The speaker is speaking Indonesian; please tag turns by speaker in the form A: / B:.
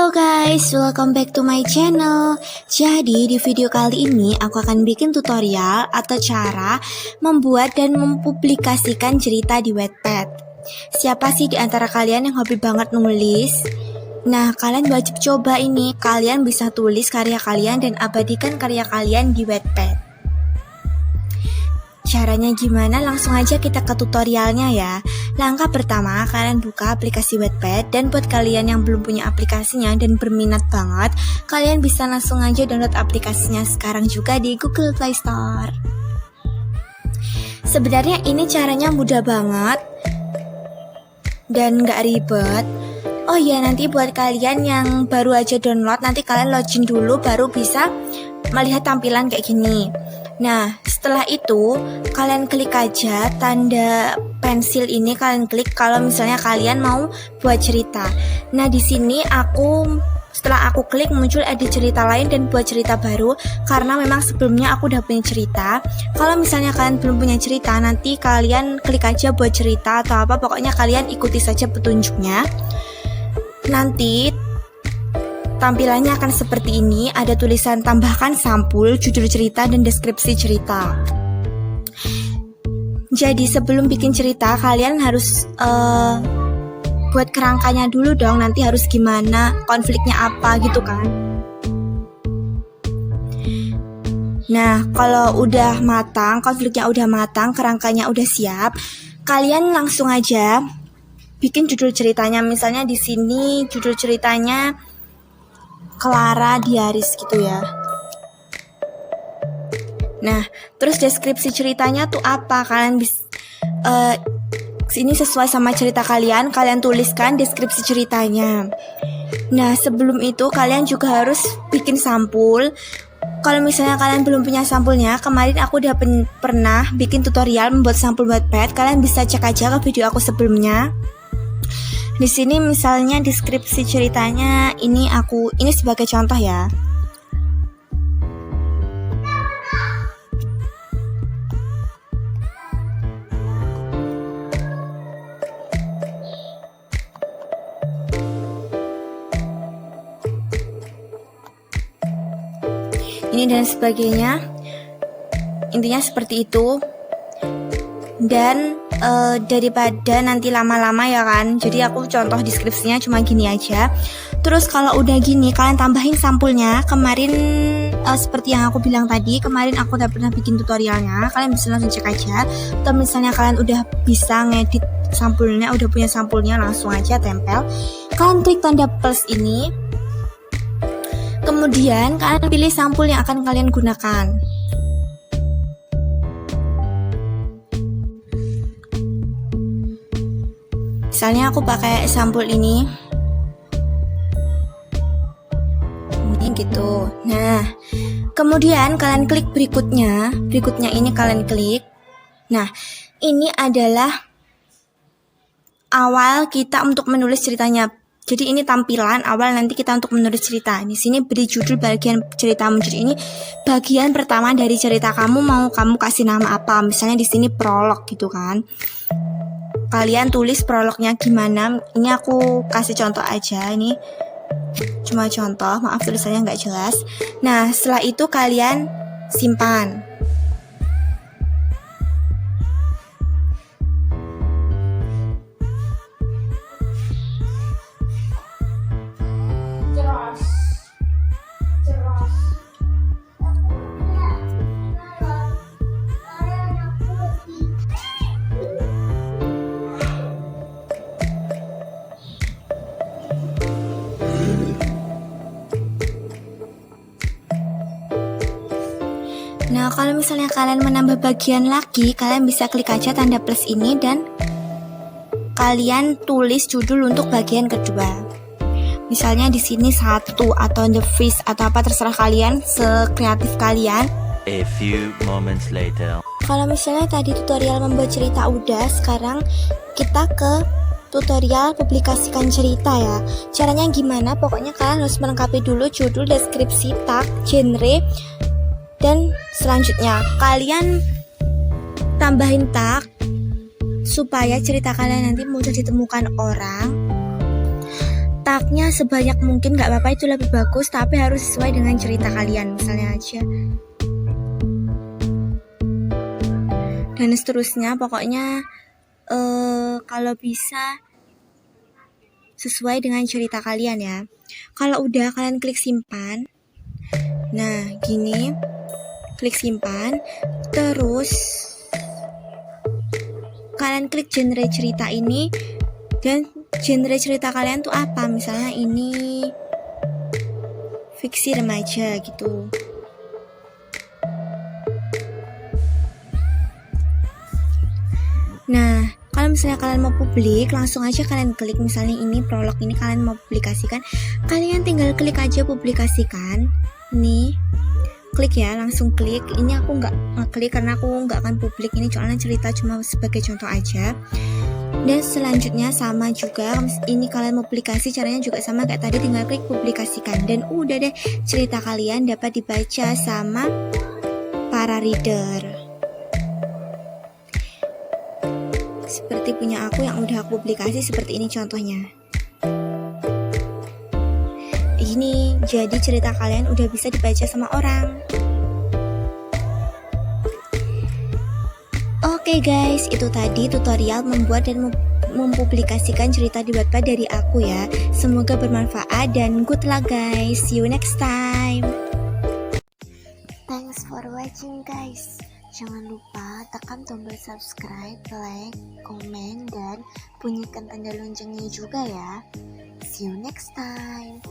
A: Guys, welcome back to my channel. Jadi di video kali ini aku akan bikin tutorial atau cara membuat dan mempublikasikan cerita di Wattpad. Siapa sih di antara kalian yang hobi banget nulis? Nah, kalian wajib coba ini. Kalian bisa tulis karya kalian dan abadikan karya kalian di Wattpad. Caranya gimana? Langsung aja kita ke tutorialnya ya. Langkah pertama, kalian buka aplikasi Wattpad. Dan buat kalian yang belum punya aplikasinya dan berminat banget, kalian bisa langsung aja download aplikasinya sekarang juga di Google Play Store. Sebenarnya ini caranya mudah banget dan gak ribet. Oh iya, nanti buat kalian yang baru aja download, nanti kalian login dulu baru bisa melihat tampilan kayak gini. Nah, setelah itu kalian klik aja tanda pensil ini, kalian klik kalau misalnya kalian mau buat cerita. Nah, di sini setelah aku klik muncul edit cerita lain dan buat cerita baru, karena memang sebelumnya aku udah punya cerita. Kalau misalnya kalian belum punya cerita, nanti kalian klik aja buat cerita atau apa, pokoknya kalian ikuti saja petunjuknya. Nanti tampilannya akan seperti ini, ada tulisan tambahkan sampul, judul cerita, dan deskripsi cerita. Jadi sebelum bikin cerita, kalian harus buat kerangkanya dulu dong, nanti harus gimana, konfliknya apa gitu kan. Nah, kalau udah matang, konfliknya udah matang, kerangkanya udah siap, kalian langsung aja bikin judul ceritanya. Misalnya di sini judul ceritanya Clara Diaris gitu ya. Nah, terus deskripsi ceritanya tuh apa? Kalian bisa ini sesuai sama cerita kalian tuliskan deskripsi ceritanya. Nah, sebelum itu kalian juga harus bikin sampul. Kalau misalnya kalian belum punya sampulnya, kemarin aku udah pernah bikin tutorial membuat sampul Wattpad. Kalian bisa cek aja ke video aku sebelumnya. Di sini misalnya deskripsi ceritanya ini sebagai contoh ya. Ini dan sebagainya. Intinya seperti itu. Dan daripada nanti lama-lama ya kan, jadi aku contoh deskripsinya cuma gini aja. Terus kalau udah gini, kalian tambahin sampulnya. Kemarin seperti yang aku bilang tadi, kemarin aku udah pernah bikin tutorialnya, kalian bisa langsung cek aja. Atau misalnya kalian udah bisa ngedit sampulnya, udah punya sampulnya, langsung aja tempel. Kalian klik tanda plus ini, kemudian kalian pilih sampul yang akan kalian gunakan. Misalnya aku pakai sampul ini gitu. Nah, kemudian kalian klik berikutnya ini kalian klik. Nah, ini adalah awal kita untuk menulis ceritanya. Jadi ini tampilan awal nanti kita untuk menulis cerita. Di sini beri judul bagian ceritamu. Jadi ini bagian pertama dari cerita kamu, mau kamu kasih nama apa? Misalnya di sini prolog gitu kan. Kalian tulis prolognya gimana. Ini aku kasih contoh aja, ini cuma contoh, maaf tulisannya nggak jelas. Nah, setelah itu kalian simpan. Nah, kalau misalnya kalian menambah bagian lagi, kalian bisa klik aja tanda plus ini dan kalian tulis judul untuk bagian kedua. Misalnya di sini 1 atau the fish atau apa, terserah kalian, sekreatif kalian.
B: A few moments later.
A: Kalau misalnya tadi tutorial membuat cerita udah, sekarang kita ke tutorial publikasikan cerita ya. Caranya gimana? Pokoknya kalian harus melengkapi dulu judul, deskripsi, tag, genre, dan selanjutnya kalian tambahin tag supaya cerita kalian nanti mudah ditemukan orang. Tagnya sebanyak mungkin, gak apa-apa, itu lebih bagus, tapi harus sesuai dengan cerita kalian. Misalnya aja dan seterusnya, pokoknya kalau bisa sesuai dengan cerita kalian ya. Kalau udah, kalian klik simpan. Nah gini, klik simpan, terus kalian klik genre cerita ini, dan genre cerita kalian tuh apa. Misalnya ini fiksi remaja gitu. Nah, kalau misalnya kalian mau publik, langsung aja kalian klik. Misalnya ini prolog, ini kalian mau publikasikan, kalian tinggal klik aja publikasikan. Nih, klik ya, langsung klik. Ini aku nggak ngeklik karena aku nggak akan publik ini, soalnya cerita cuma sebagai contoh aja. Dan selanjutnya sama juga, ini kalian mau publikasi, caranya juga sama kayak tadi, tinggal klik publikasikan. Dan udah deh, cerita kalian dapat dibaca sama para reader. Seperti punya aku yang udah aku publikasi, seperti ini contohnya. Ini jadi cerita kalian udah bisa dibaca sama orang. Oke guys, itu tadi tutorial membuat dan mempublikasikan cerita di Wattpad dari aku ya. Semoga bermanfaat dan good luck guys. See you next time. Thanks for watching guys. Jangan lupa tekan tombol subscribe, like, komen, dan bunyikan tanda loncengnya juga ya. See you next time.